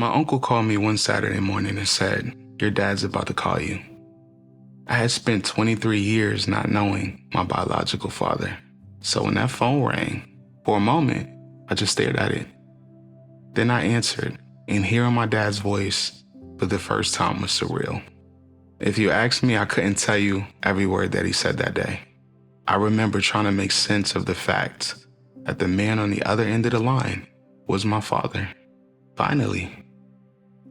My uncle called me one Saturday morning and said, "Your dad's about to call you." I had spent 23 years not knowing my biological father. So when that phone rang, for a moment, I just stared at it. Then I answered, and hearing my dad's voice for the first time was surreal. If you asked me, I couldn't tell you every word that he said that day. I remember trying to make sense of the fact that the man on the other end of the line was my father. Finally.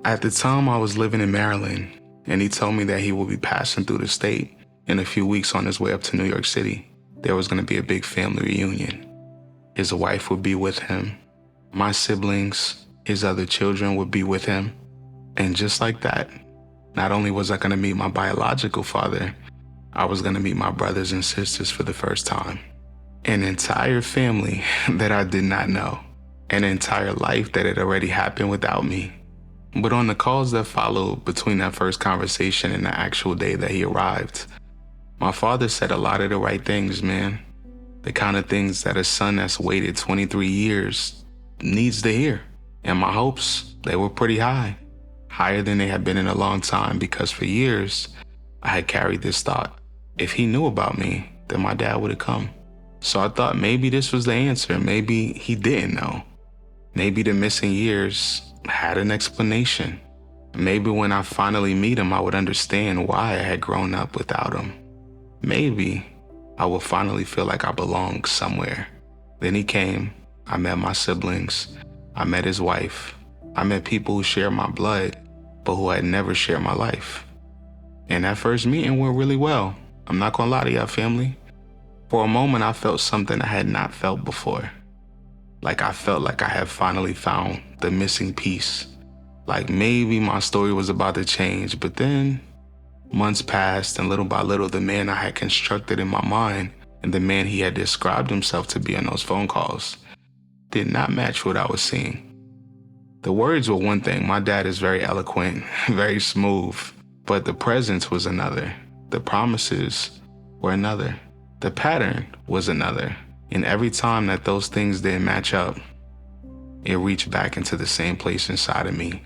At the time, I was living in Maryland, and he told me that he would be passing through the state in a few weeks on his way up to New York City. There was going to be a big family reunion. His wife would be with him. My siblings, his other children would be with him. And just like that, not only was I going to meet my biological father, I was going to meet my brothers and sisters for the first time. An entire family that I did not know. An entire life that had already happened without me. But on the calls that followed between that first conversation and the actual day that he arrived, my father said a lot of the right things, man. The kind of things that a son that's waited 23 years needs to hear. And my hopes, they were pretty high. Higher than they had been in a long time, because for years, I had carried this thought. If he knew about me, then my dad would have come. So I thought maybe this was the answer. Maybe he didn't know. Maybe the missing years had an explanation. Maybe when I finally meet him, I would understand why I had grown up without him. Maybe I would finally feel like I belonged somewhere. Then he came. I met my siblings. I met his wife. I met people who shared my blood, but who had never shared my life. And that first meeting went really well. I'm not gonna lie to y'all, family. For a moment, I felt something I had not felt before. Like I felt like I had finally found the missing piece. Like maybe my story was about to change, but then months passed, and little by little, the man I had constructed in my mind and the man he had described himself to be on those phone calls did not match what I was seeing. The words were one thing. My dad is very eloquent, very smooth, but the presence was another. The promises were another. The pattern was another. And every time that those things didn't match up, it reached back into the same place inside of me.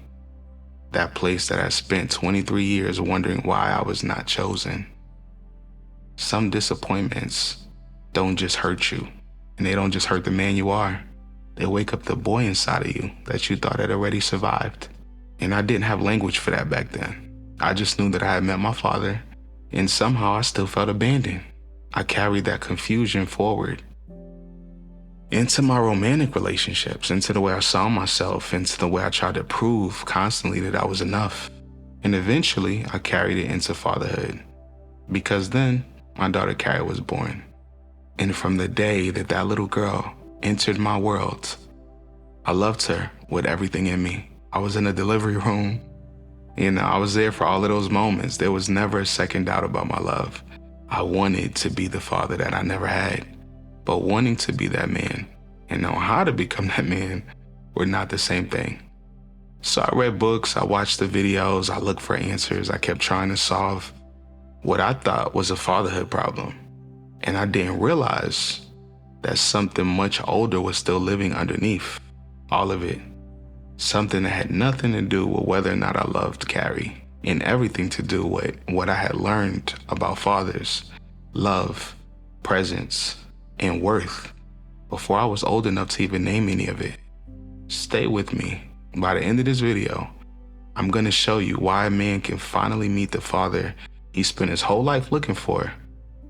That place that I spent 23 years wondering why I was not chosen. Some disappointments don't just hurt you, and they don't just hurt the man you are. They wake up the boy inside of you that you thought had already survived. And I didn't have language for that back then. I just knew that I had met my father, and somehow I still felt abandoned. I carried that confusion forward into my romantic relationships, into the way I saw myself, into the way I tried to prove constantly that I was enough. And eventually, I carried it into fatherhood. Because then, my daughter Carrie was born. And from the day that that little girl entered my world, I loved her with everything in me. I was in the delivery room. I was there for all of those moments. There was never a second doubt about my love. I wanted to be the father that I never had. But wanting to be that man and knowing how to become that man were not the same thing. So I read books, I watched the videos, I looked for answers, I kept trying to solve what I thought was a fatherhood problem. And I didn't realize that something much older was still living underneath all of it. Something that had nothing to do with whether or not I loved Carrie, and everything to do with what I had learned about fathers, love, presence, and worth before I was old enough to even name any of it. Stay with me. By the end of this video, I'm going to show you why a man can finally meet the father he spent his whole life looking for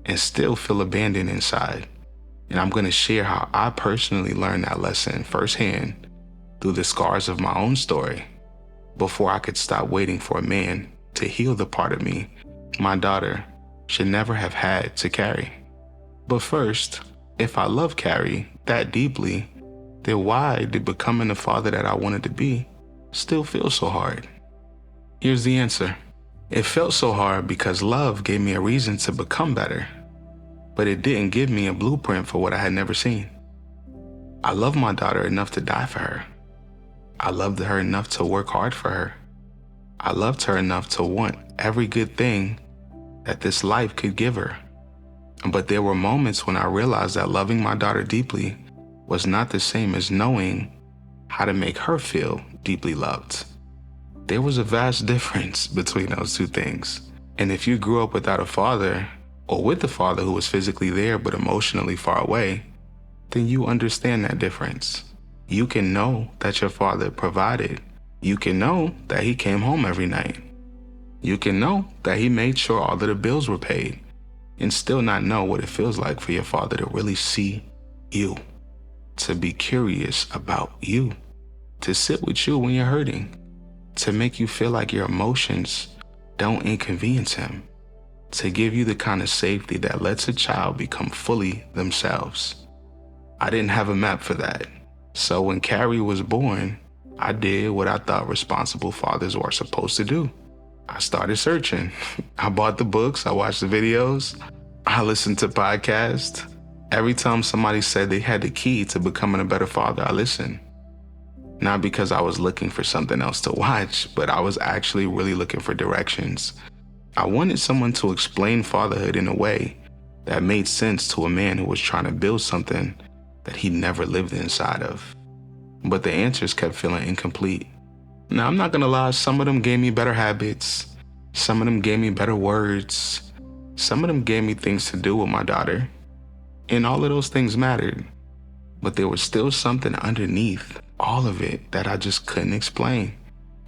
and still feel abandoned inside. And I'm going to share how I personally learned that lesson firsthand through the scars of my own story before I could stop waiting for a man to heal the part of me my daughter should never have had to carry. But first, if I love Carrie that deeply, then why did becoming the father that I wanted to be still feel so hard? Here's the answer. It felt so hard because love gave me a reason to become better, but it didn't give me a blueprint for what I had never seen. I loved my daughter enough to die for her. I loved her enough to work hard for her. I loved her enough to want every good thing that this life could give her. But there were moments when I realized that loving my daughter deeply was not the same as knowing how to make her feel deeply loved. There was a vast difference between those two things. And if you grew up without a father, or with a father who was physically there but emotionally far away, then you understand that difference. You can know that your father provided. You can know that he came home every night. You can know that he made sure all of the bills were paid, and still not know what it feels like for your father to really see you, to be curious about you, to sit with you when you're hurting, to make you feel like your emotions don't inconvenience him, to give you the kind of safety that lets a child become fully themselves. I didn't have a map for that. So when Carrie was born, I did what I thought responsible fathers were supposed to do. I started searching. I bought the books, I watched the videos, I listened to podcasts. Every time somebody said they had the key to becoming a better father, I listened. Not because I was looking for something else to watch, but I was actually really looking for directions. I wanted someone to explain fatherhood in a way that made sense to a man who was trying to build something that he never lived inside of. But the answers kept feeling incomplete. Now, I'm not gonna lie, some of them gave me better habits. Some of them gave me better words. Some of them gave me things to do with my daughter. And all of those things mattered. But there was still something underneath all of it that I just couldn't explain.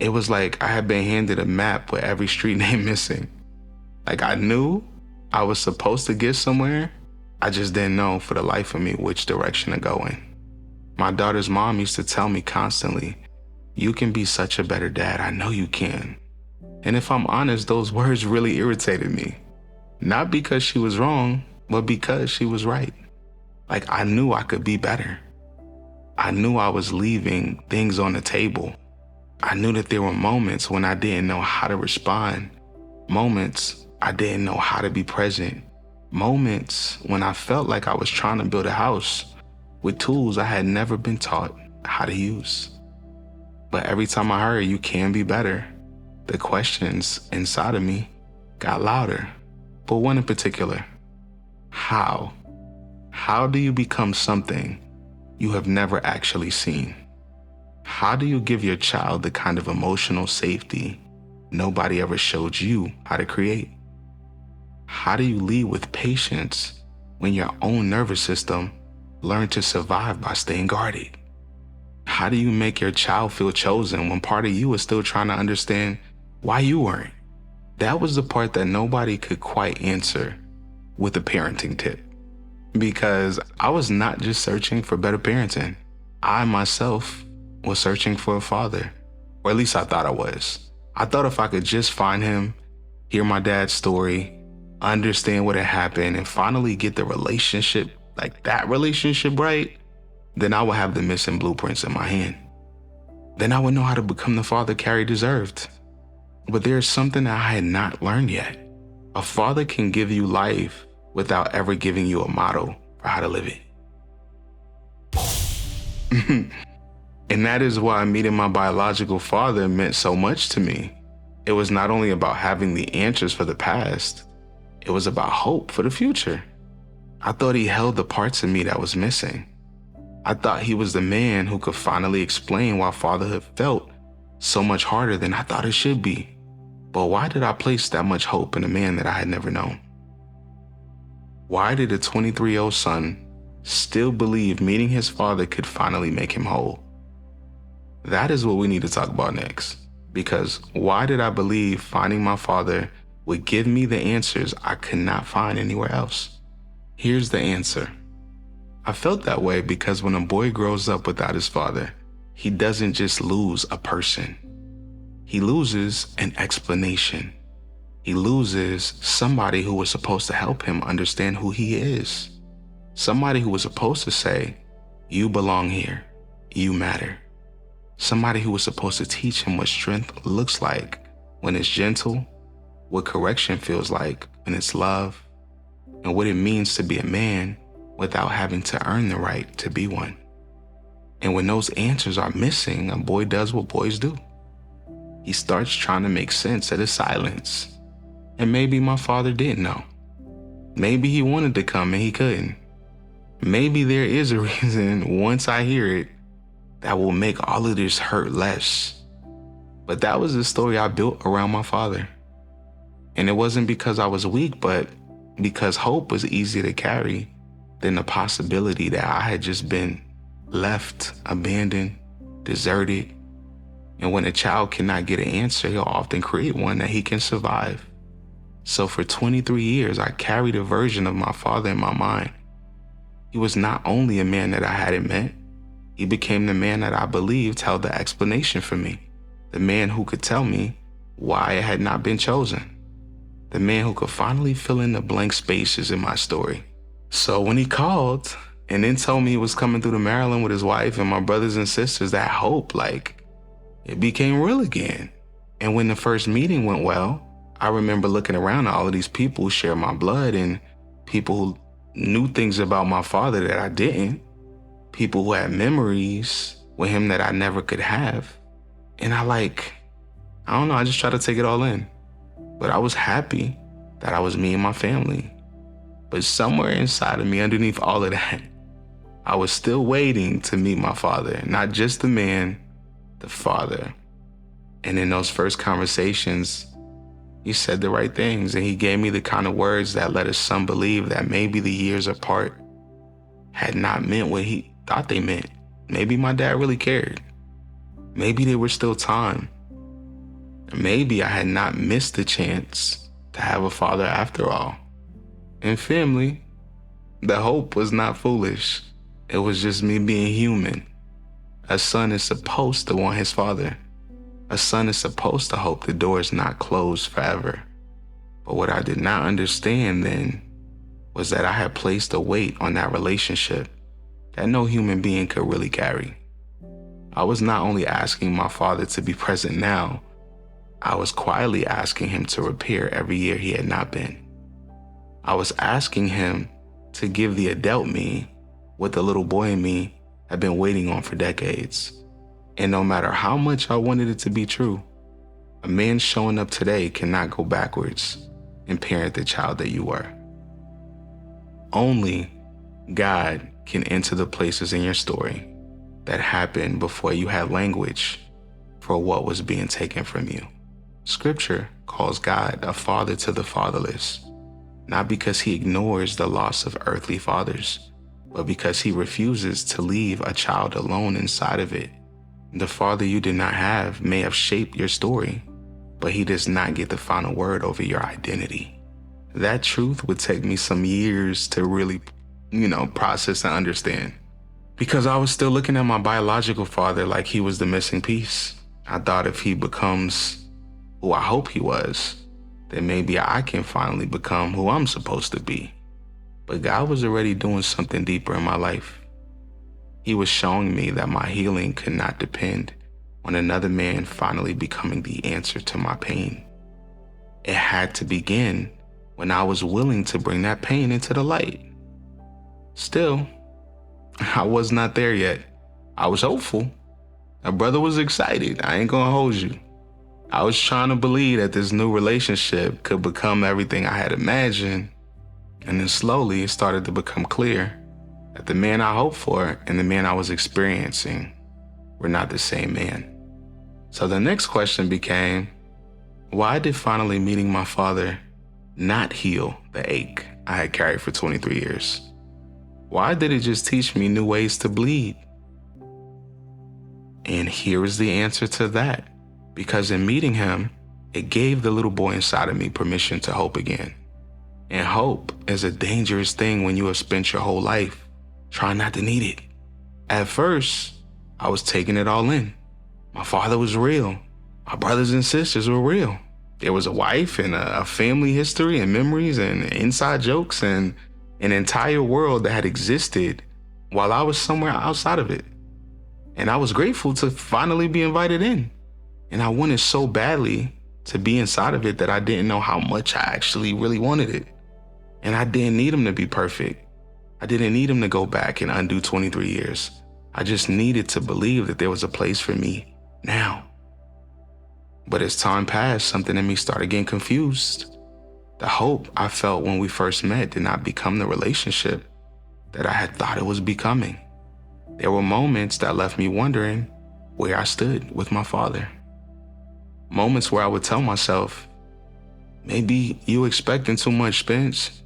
It was like I had been handed a map with every street name missing. Like I knew I was supposed to get somewhere. I just didn't know for the life of me which direction to go in. My daughter's mom used to tell me constantly, "You can be such a better dad. I know you can." And if I'm honest, those words really irritated me. Not because she was wrong, but because she was right. Like I knew I could be better. I knew I was leaving things on the table. I knew that there were moments when I didn't know how to respond. Moments I didn't know how to be present. Moments when I felt like I was trying to build a house with tools I had never been taught how to use. But every time I heard you can be better, the questions inside of me got louder. But one in particular, how? How do you become something you have never actually seen? How do you give your child the kind of emotional safety nobody ever showed you how to create? How do you lead with patience when your own nervous system learned to survive by staying guarded? How do you make your child feel chosen when part of you is still trying to understand why you weren't? That was the part that nobody could quite answer with a parenting tip. Because I was not just searching for better parenting. I myself was searching for a father, or at least I thought I was. I thought if I could just find him, hear my dad's story, understand what had happened, and finally get the relationship, like that relationship right, then I would have the missing blueprints in my hand. Then I would know how to become the father Carrie deserved. But there's something that I had not learned yet. A father can give you life without ever giving you a model for how to live it. And that is why meeting my biological father meant so much to me. It was not only about having the answers for the past, it was about hope for the future. I thought he held the parts of me that was missing. I thought he was the man who could finally explain why fatherhood felt so much harder than I thought it should be. But why did I place that much hope in a man that I had never known? Why did a 23-year-old son still believe meeting his father could finally make him whole? That is what we need to talk about next. Because why did I believe finding my father would give me the answers I could not find anywhere else? Here's the answer. I felt that way because when a boy grows up without his father, he doesn't just lose a person. He loses an explanation. He loses somebody who was supposed to help him understand who he is. Somebody who was supposed to say, "You belong here. You matter." Somebody who was supposed to teach him what strength looks like when it's gentle, what correction feels like when it's love, and what it means to be a man without having to earn the right to be one. And when those answers are missing, a boy does what boys do. He starts trying to make sense of the silence. And maybe my father didn't know. Maybe he wanted to come and he couldn't. Maybe there is a reason once I hear it that will make all of this hurt less. But that was the story I built around my father. And it wasn't because I was weak, but because hope was easier to carry than the possibility that I had just been left, abandoned, deserted. And when a child cannot get an answer, he'll often create one that he can survive. So for 23 years, I carried a version of my father in my mind. He was not only a man that I hadn't met, he became the man that I believed held the explanation for me. The man who could tell me why I had not been chosen. The man who could finally fill in the blank spaces in my story. So when he called and then told me he was coming through to Maryland with his wife and my brothers and sisters, that hope, it became real again. And when the first meeting went well, I remember looking around at all of these people who share my blood and people who knew things about my father that I didn't. People who had memories with him that I never could have. And I don't know, I just tried to take it all in. But I was happy that I was me and my family. But somewhere inside of me, underneath all of that, I was still waiting to meet my father. Not just the man, the father. And in those first conversations, he said the right things, and he gave me the kind of words that let his son believe that maybe the years apart had not meant what he thought they meant. Maybe my dad really cared. Maybe there was still time. Maybe I had not missed the chance to have a father after all. And family, the hope was not foolish. It was just me being human. A son is supposed to want his father. A son is supposed to hope the door is not closed forever. But what I did not understand then was that I had placed a weight on that relationship that no human being could really carry. I was not only asking my father to be present now, I was quietly asking him to repair every year he had not been. I was asking him to give the adult me what the little boy in me had been waiting on for decades. And no matter how much I wanted it to be true, a man showing up today cannot go backwards and parent the child that you were. Only God can enter the places in your story that happened before you had language for what was being taken from you. Scripture calls God a father to the fatherless, not because he ignores the loss of earthly fathers, but because he refuses to leave a child alone inside of it. The father you did not have may have shaped your story, but he does not get the final word over your identity. That truth would take me some years to really, process and understand. Because I was still looking at my biological father like he was the missing piece. I thought if he becomes who I hope he was, then maybe I can finally become who I'm supposed to be. But God was already doing something deeper in my life. He was showing me that my healing could not depend on another man finally becoming the answer to my pain. It had to begin when I was willing to bring that pain into the light. Still, I was not there yet. I was hopeful. My brother was excited. I ain't gonna hold you. I was trying to believe that this new relationship could become everything I had imagined. And then slowly it started to become clear that the man I hoped for and the man I was experiencing were not the same man. So the next question became, why did finally meeting my father not heal the ache I had carried for 23 years? Why did it just teach me new ways to bleed? And here is the answer to that. Because in meeting him, it gave the little boy inside of me permission to hope again. And hope is a dangerous thing when you have spent your whole life trying not to need it. At first, I was taking it all in. My father was real. My brothers and sisters were real. There was a wife and a family history and memories and inside jokes and an entire world that had existed while I was somewhere outside of it. And I was grateful to finally be invited in. And I wanted so badly to be inside of it that I didn't know how much I actually really wanted it. And I didn't need him to be perfect. I didn't need him to go back and undo 23 years. I just needed to believe that there was a place for me now. But as time passed, something in me started getting confused. The hope I felt when we first met did not become the relationship that I had thought it was becoming. There were moments that left me wondering where I stood with my father. Moments where I would tell myself, maybe you expecting too much, Spence.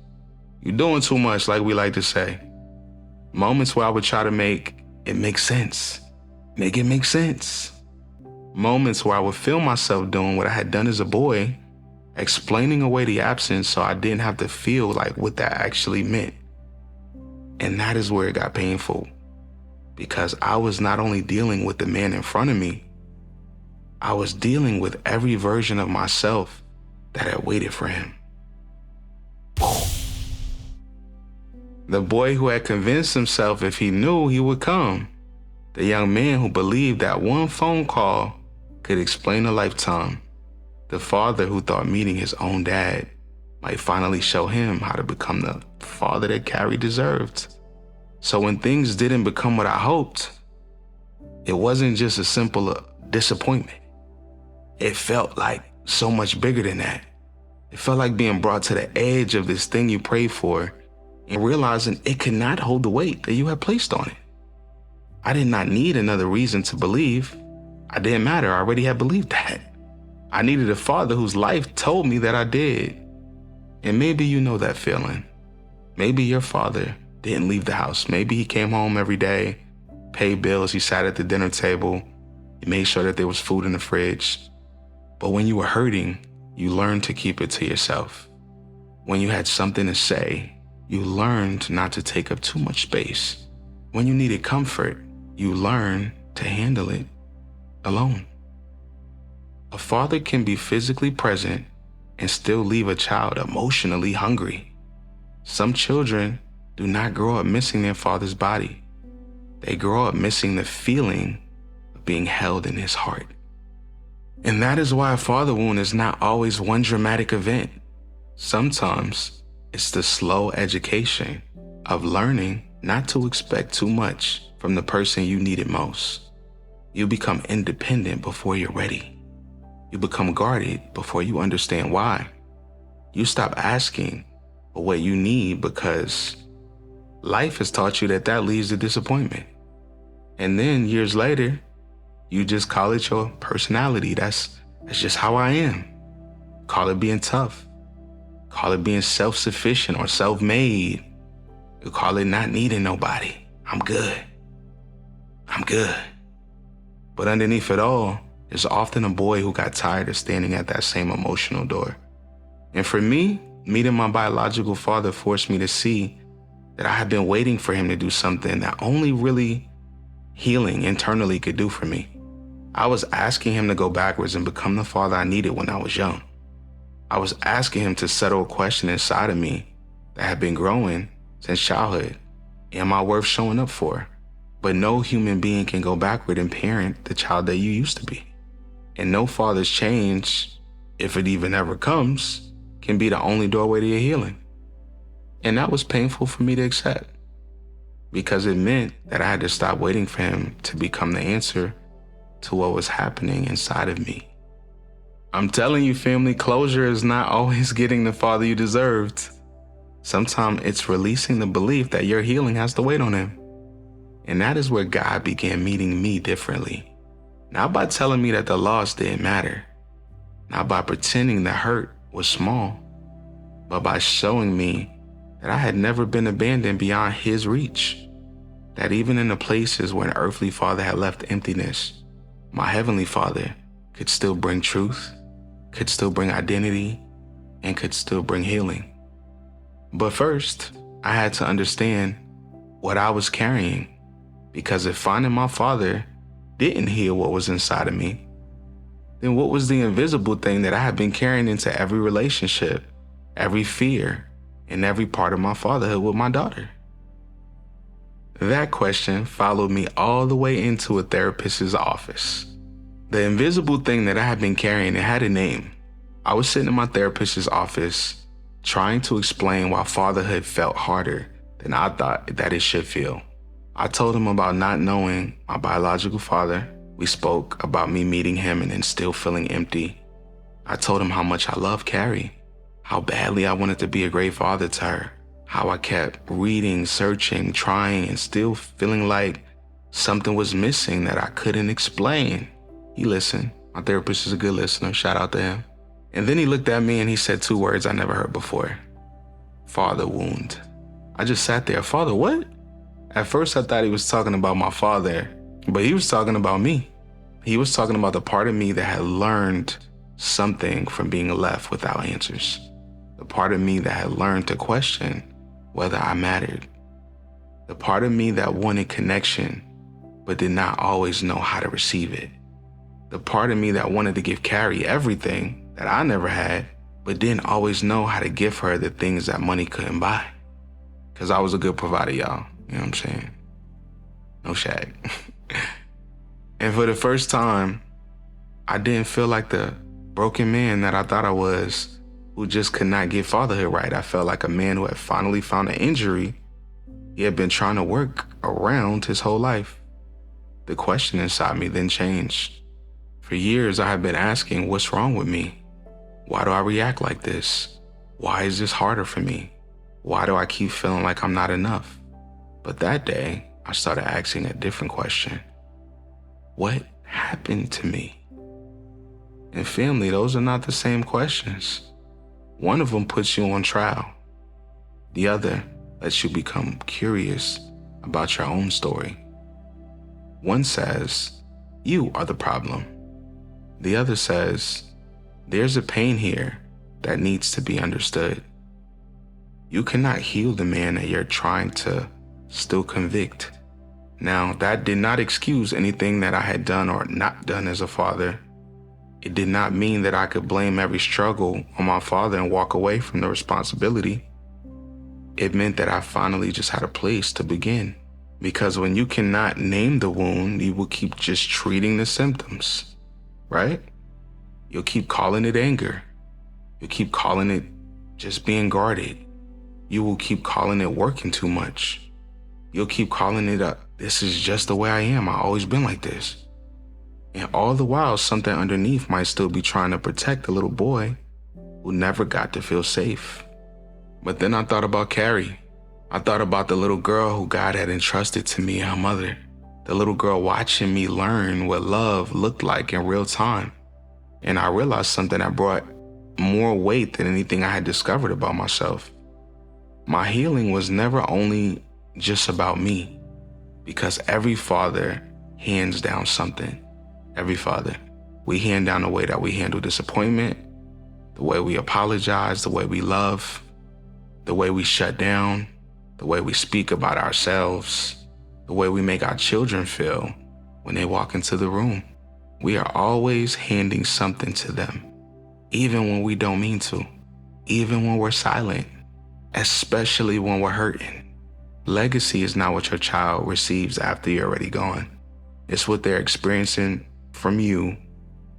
You doing too much, like we like to say. Moments where I would try to make it make sense. Make it make sense. Moments where I would feel myself doing what I had done as a boy, explaining away the absence so I didn't have to feel like what that actually meant. And that is where it got painful, because I was not only dealing with the man in front of me, I was dealing with every version of myself that had waited for him. The boy who had convinced himself if he knew he would come. The young man who believed that one phone call could explain a lifetime. The father who thought meeting his own dad might finally show him how to become the father that Carrie deserved. So when things didn't become what I hoped, it wasn't just a simple disappointment. It felt like so much bigger than that. It felt like being brought to the edge of this thing you prayed for and realizing it could not hold the weight that you had placed on it. I did not need another reason to believe. I didn't matter. I already had believed that. I needed a father whose life told me that I did. And maybe you know that feeling. Maybe your father didn't leave the house. Maybe he came home every day, paid bills, he sat at the dinner table, he made sure that there was food in the fridge. But when you were hurting, you learned to keep it to yourself. When you had something to say, you learned not to take up too much space. When you needed comfort, you learned to handle it alone. A father can be physically present and still leave a child emotionally hungry. Some children do not grow up missing their father's body. They grow up missing the feeling of being held in his heart. And that is why a father wound is not always one dramatic event. Sometimes it's the slow education of learning not to expect too much from the person you needed most. You become independent before you're ready. You become guarded before you understand why. You stop asking for what you need because life has taught you that that leads to disappointment. And then years later, you just call it your personality. That's just how I am. Call it being tough. Call it being self-sufficient or self-made. You call it not needing nobody. I'm good. I'm good. But underneath it all, there's often a boy who got tired of standing at that same emotional door. And for me, meeting my biological father forced me to see that I had been waiting for him to do something that only really healing internally could do for me. I was asking him to go backwards and become the father I needed when I was young. I was asking him to settle a question inside of me that had been growing since childhood. Am I worth showing up for? But no human being can go backward and parent the child that you used to be. And no father's change, if it even ever comes, can be the only doorway to your healing. And that was painful for me to accept, because it meant that I had to stop waiting for him to become the answer to what was happening inside of me. I'm telling you, family, closure is not always getting the father you deserved. Sometimes it's releasing the belief that your healing has to wait on him. And that is where God began meeting me differently. Not by telling me that the loss didn't matter. Not by pretending the hurt was small. But by showing me that I had never been abandoned beyond his reach. That even in the places where an earthly father had left emptiness, my heavenly father could still bring truth, could still bring identity, and could still bring healing. But first, I had to understand what I was carrying, because if finding my father didn't heal what was inside of me, then what was the invisible thing that I had been carrying into every relationship, every fear, and every part of my fatherhood with my daughter? That question followed me all the way into a therapist's office. The invisible thing that I had been carrying, it had a name. I was sitting in my therapist's office trying to explain why fatherhood felt harder than I thought that it should feel. I told him about not knowing my biological father. We spoke about me meeting him and then still feeling empty. I told him how much I love Carrie, how badly I wanted to be a great father to her, how I kept reading, searching, trying, and still feeling like something was missing that I couldn't explain. He listened. My therapist is a good listener. Shout out to him. And then he looked at me and he said 2 words I never heard before. Father wound. I just sat there. Father what? At first I thought he was talking about my father, but he was talking about me. He was talking about the part of me that had learned something from being left without answers. The part of me that had learned to question whether I mattered. The part of me that wanted connection, but did not always know how to receive it. The part of me that wanted to give Carrie everything that I never had, but didn't always know how to give her the things that money couldn't buy. Because I was a good provider, y'all. You know what I'm saying? No shag. And for the first time, I didn't feel like the broken man that I thought I was, who just could not get fatherhood right. I felt like a man who had finally found an injury he had been trying to work around his whole life. The question inside me then changed. For years, I had been asking, what's wrong with me? Why do I react like this? Why is this harder for me? Why do I keep feeling like I'm not enough? But that day, I started asking a different question. What happened to me? And family, those are not the same questions. One of them puts you on trial. The other lets you become curious about your own story. One says, you are the problem. The other says, there's a pain here that needs to be understood. You cannot heal the man that you're trying to still convict. Now, that did not excuse anything that I had done or not done as a father. It did not mean that I could blame every struggle on my father and walk away from the responsibility. It meant that I finally just had a place to begin. Because when you cannot name the wound, you will keep just treating the symptoms, right? You'll keep calling it anger. You'll keep calling it just being guarded. You will keep calling it working too much. You'll keep calling it this is just the way I am. I've always been like this. And all the while, something underneath might still be trying to protect the little boy who never got to feel safe. But then I thought about Carrie. I thought about the little girl who God had entrusted to me and her mother. The little girl watching me learn what love looked like in real time. And I realized something that brought more weight than anything I had discovered about myself. My healing was never only just about me, because every father hands down something. Every father. We hand down the way that we handle disappointment, the way we apologize, the way we love, the way we shut down, the way we speak about ourselves, the way we make our children feel when they walk into the room. We are always handing something to them, even when we don't mean to, even when we're silent, especially when we're hurting. Legacy is not what your child receives after you're already gone. It's what they're experiencing from you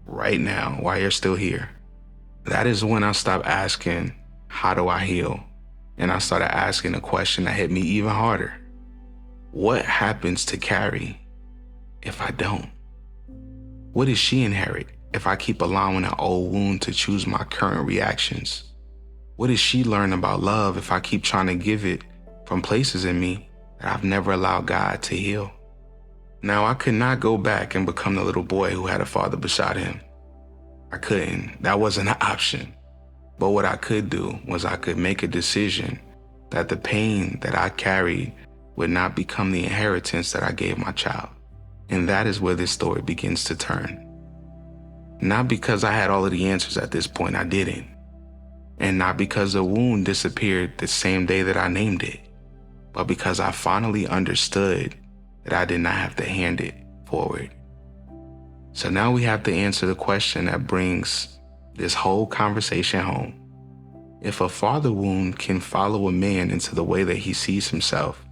right now while you're still here. That is when I stopped asking, how do I heal? And I started asking a question that hit me even harder. What happens to Carrie if I don't? What does she inherit if I keep allowing an old wound to choose my current reactions? What does she learn about love if I keep trying to give it from places in me that I've never allowed God to heal? Now, I could not go back and become the little boy who had a father beside him. I couldn't. That wasn't an option. But what I could do was I could make a decision that the pain that I carried would not become the inheritance that I gave my child. And that is where this story begins to turn. Not because I had all of the answers at this point, I didn't. And not because the wound disappeared the same day that I named it, but because I finally understood that I did not have to hand it forward. So now we have to answer the question that brings this whole conversation home. If a father wound can follow a man into the way that he sees himself,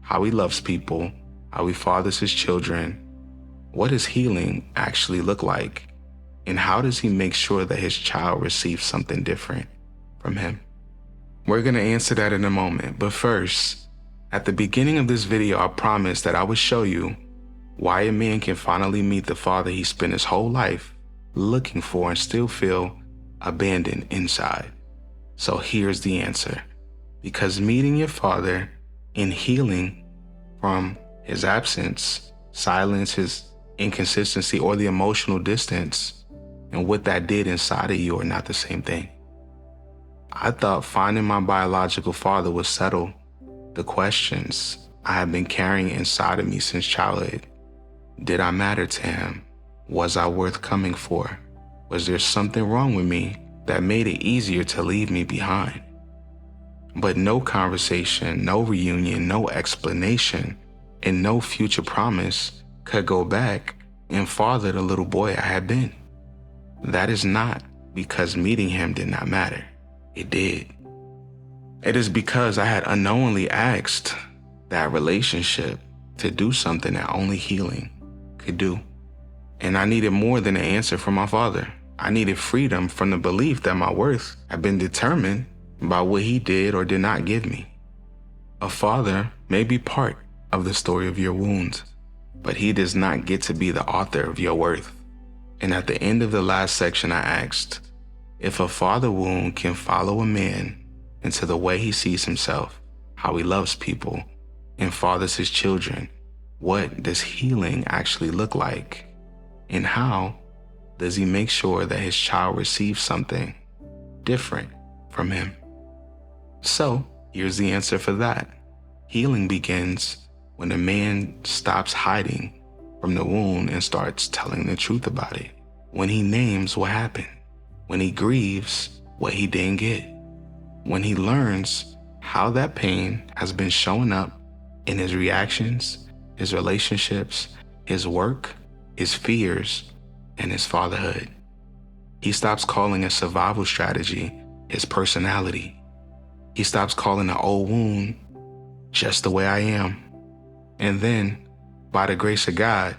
how he loves people, how he fathers his children, what does healing actually look like? And how does he make sure that his child receives something different from him? We're going to answer that in a moment. But first, at the beginning of this video, I promised that I would show you why a man can finally meet the father he spent his whole life looking for and still feel abandoned inside. So here's the answer. Because meeting your father and healing from his absence, silence, his inconsistency, or the emotional distance and what that did inside of you are not the same thing. I thought finding my biological father would settle the questions I had been carrying inside of me since childhood. Did I matter to him? Was I worth coming for? Was there something wrong with me that made it easier to leave me behind? But no conversation, no reunion, no explanation, and no future promise could go back and father the little boy I had been. That is not because meeting him did not matter. It did. It is because I had unknowingly asked that relationship to do something that only healing could do. And I needed more than an answer from my father. I needed freedom from the belief that my worth had been determined by what he did or did not give me. A father may be part of the story of your wounds, but he does not get to be the author of your worth. And at the end of the last section, I asked, if a father wound can follow a man into the way he sees himself, how he loves people, and fathers his children, what does healing actually look like? And how does he make sure that his child receives something different from him? So here's the answer for that. Healing begins when a man stops hiding from the wound and starts telling the truth about it. When he names what happened. When he grieves what he didn't get. When he learns how that pain has been showing up in his reactions, his relationships, his work, his fears, and his fatherhood. He stops calling a survival strategy his personality. He stops calling the old wound just the way I am. And then, by the grace of God,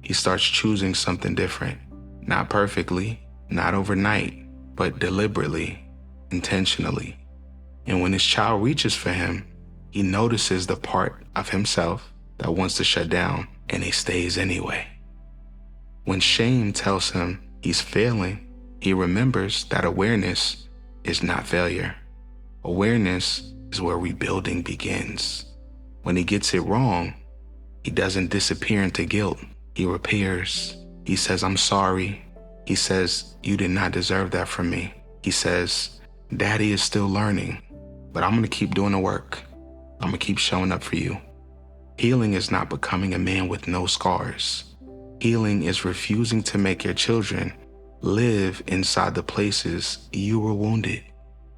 he starts choosing something different. Not perfectly, not overnight, but deliberately, intentionally. And when his child reaches for him, he notices the part of himself that wants to shut down, and he stays anyway. When shame tells him he's failing, he remembers that awareness is not failure. Awareness is where rebuilding begins. When he gets it wrong, he doesn't disappear into guilt. He repairs. He says, I'm sorry. He says, you did not deserve that from me. He says, Daddy is still learning, but I'm going to keep doing the work. I'm going to keep showing up for you. Healing is not becoming a man with no scars. Healing is refusing to make your children live inside the places you were wounded.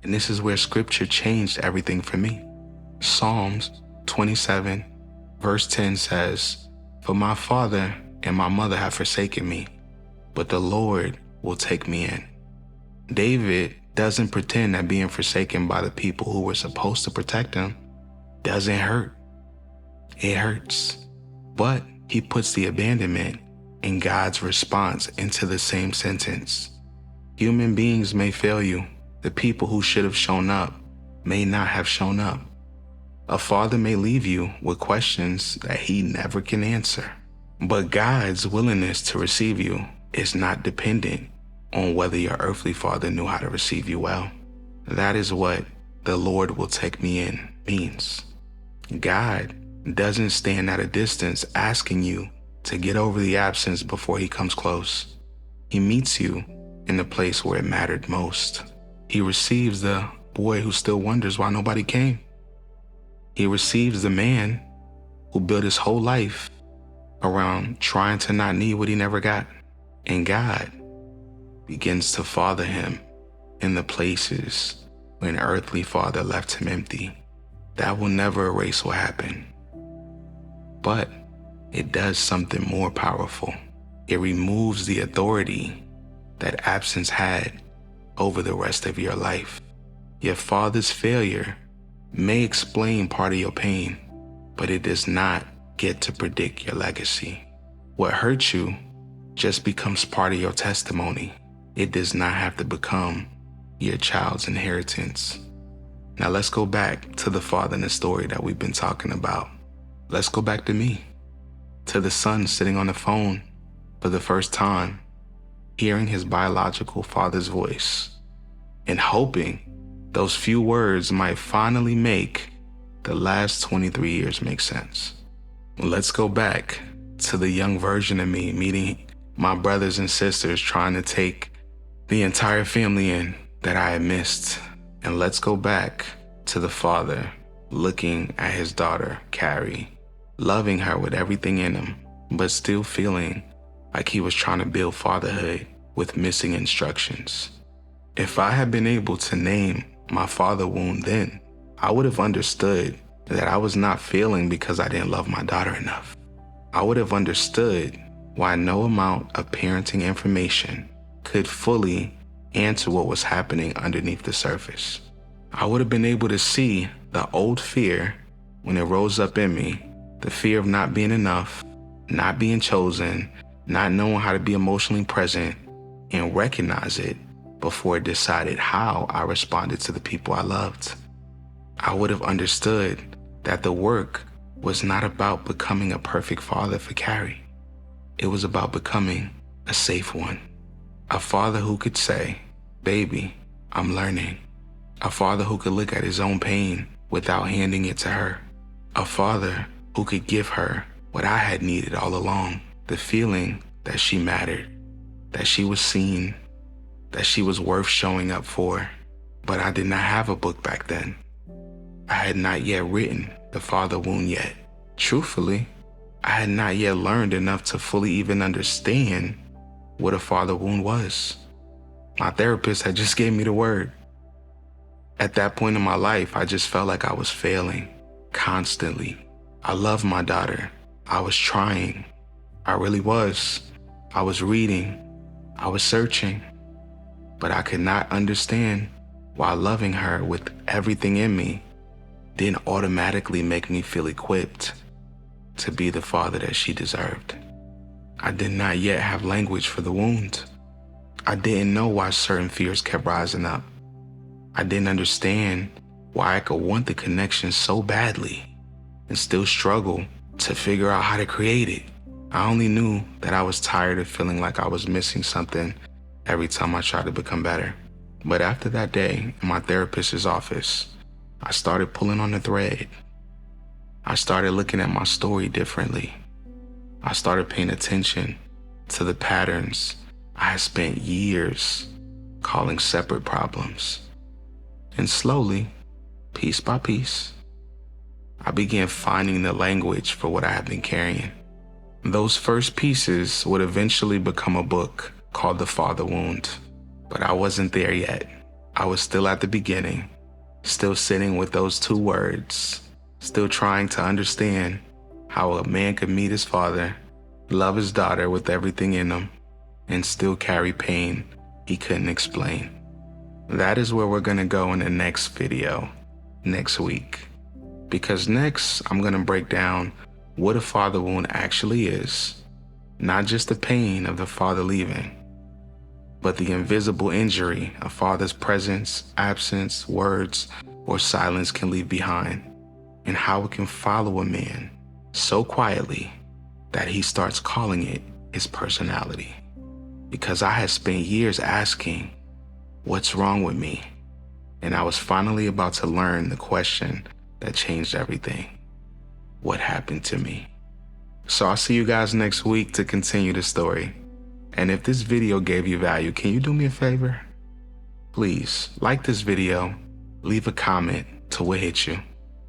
And this is where scripture changed everything for me. Psalms 27, verse 10 says, for my father and my mother have forsaken me, but the Lord will take me in. David doesn't pretend that being forsaken by the people who were supposed to protect him doesn't hurt. It hurts. But he puts the abandonment and God's response into the same sentence. Human beings may fail you. The people who should have shown up may not have shown up. A father may leave you with questions that he never can answer. But God's willingness to receive you is not dependent on whether your earthly father knew how to receive you well. That is what the Lord will take me in means. God doesn't stand at a distance asking you to get over the absence before he comes close. He meets you in the place where it mattered most. He receives the boy who still wonders why nobody came. He receives the man who built his whole life around trying to not need what he never got. And God begins to father him in the places where an earthly father left him empty. That will never erase what happened. But it does something more powerful. It removes the authority that absence had over the rest of your life. Your father's failure may explain part of your pain, but it does not get to predict your legacy. What hurt you just becomes part of your testimony. It does not have to become your child's inheritance. Now let's go back to the father in the story that we've been talking about. Let's go back to me, to the son sitting on the phone for the first time, hearing his biological father's voice and hoping those few words might finally make the last 23 years make sense. Let's go back to the young version of me meeting My brothers and sisters trying to take the entire family in that I had missed. And let's go back to the father looking at his daughter, Carrie, loving her with everything in him, but still feeling like he was trying to build fatherhood with missing instructions. If I had been able to name my father wound then, I would have understood that I was not failing because I didn't love my daughter enough. I would have understood why no amount of parenting information could fully answer what was happening underneath the surface. I would have been able to see the old fear when it rose up in me, the fear of not being enough, not being chosen, not knowing how to be emotionally present, and recognize it before it decided how I responded to the people I loved. I would have understood that the work was not about becoming a perfect father for Carrie. It was about becoming a safe one. A father who could say, "Baby, I'm learning." A father who could look at his own pain without handing it to her. A father who could give her what I had needed all along, the feeling that she mattered, that she was seen, that she was worth showing up for. But I did not have a book back then. I had not yet written The Father Wound yet. Truthfully, I had not yet learned enough to fully even understand what a father wound was. My therapist had just gave me the word. At that point in my life, I just felt like I was failing constantly. I loved my daughter. I was trying. I really was. I was reading. I was searching. But I could not understand why loving her with everything in me didn't automatically make me feel equipped to be the father that she deserved. I did not yet have language for the wound. I didn't know why certain fears kept rising up. I didn't understand why I could want the connection so badly and still struggle to figure out how to create it. I only knew that I was tired of feeling like I was missing something every time I tried to become better. But after that day in my therapist's office, I started pulling on the thread. I started looking at my story differently. I started paying attention to the patterns I had spent years calling separate problems. And slowly, piece by piece, I began finding the language for what I had been carrying. Those first pieces would eventually become a book called The Father Wound. But I wasn't there yet. I was still at the beginning, still sitting with those two words, still trying to understand how a man could meet his father, love his daughter with everything in him, and still carry pain he couldn't explain. That is where we're gonna go in the next video, next week. Because next, I'm gonna break down what a father wound actually is, not just the pain of the father leaving, but the invisible injury a father's presence, absence, words, or silence can leave behind, and how it can follow a man so quietly that he starts calling it his personality. Because I had spent years asking, what's wrong with me? And I was finally about to learn the question that changed everything. What happened to me? So I'll see you guys next week to continue the story. And if this video gave you value, can you do me a favor? Please like this video, leave a comment to what hit you,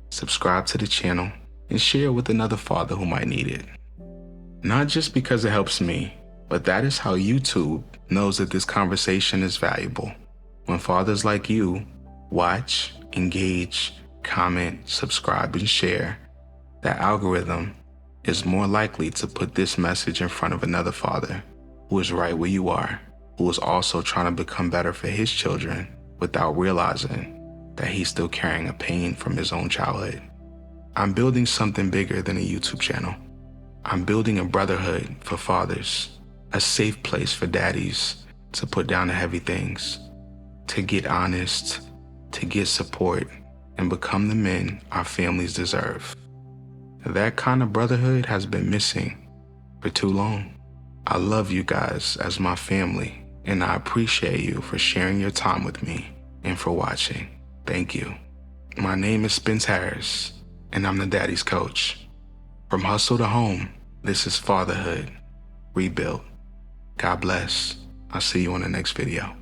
subscribe to the channel, and share with another father who might need it. Not just because it helps me, but that is how YouTube knows that this conversation is valuable. When fathers like you watch, engage, comment, subscribe, and share, that algorithm is more likely to put this message in front of another father who is right where you are, who is also trying to become better for his children without realizing that he's still carrying a pain from his own childhood. I'm building something bigger than a YouTube channel. I'm building a brotherhood for fathers, a safe place for daddies to put down the heavy things, to get honest, to get support, and become the men our families deserve. That kind of brotherhood has been missing for too long. I love you guys as my family, and I appreciate you for sharing your time with me and for watching. Thank you. My name is Spence Harris, and I'm the Daddy's coach. From hustle to home, this is Fatherhood Rebuilt. God bless. I'll see you on the next video.